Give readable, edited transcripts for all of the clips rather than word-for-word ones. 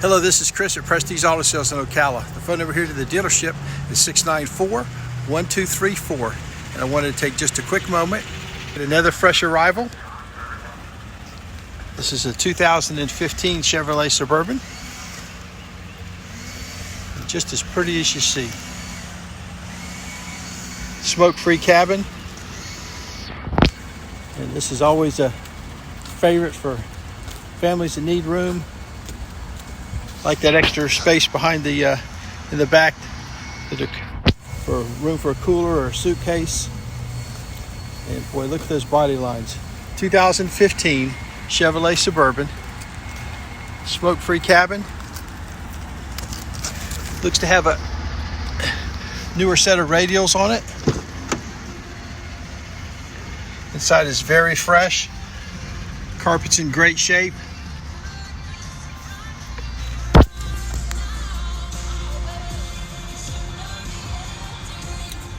Hello, this is Chris at Prestige Auto Sales in Ocala. The phone number here to the dealership is 694-1234. And I wanted to take just a quick moment at another fresh arrival. This is a 2015 Chevrolet Suburban. Just as pretty as you see. Smoke-free cabin. And this is always a favorite for families that need room. Like that extra space behind the in the back for room for a cooler or a suitcase. And boy, look at those body lines. 2015 Chevrolet Suburban. Smoke-free cabin. Looks to have a newer set of radials on it. Inside is very fresh. Carpet's in great shape.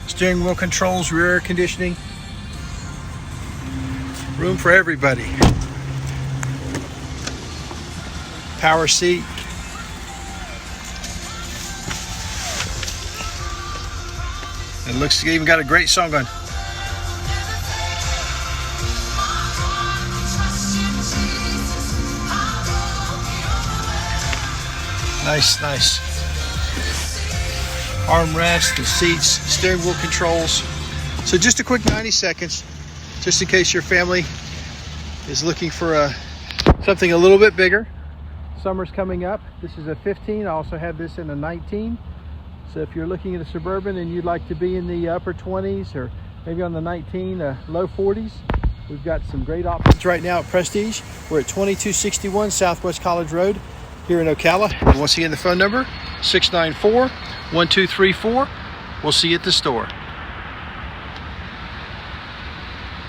Steering wheel controls, rear air conditioning. Room for everybody. Power seat. It looks like even got a great song on. Nice. Armrest, the seats, steering wheel controls. So just a quick 90 seconds, just in case your family is looking for something a little bit bigger. Summer's coming up. This is a 15. I also have this in a 19. So if you're looking at a Suburban and you'd like to be in the upper 20s or maybe on the 19, low 40s, we've got some great options right now at Prestige. We're at 2261 Southwest College Road here in Ocala. And once again, the phone number, 694-1234. We'll see you at the store.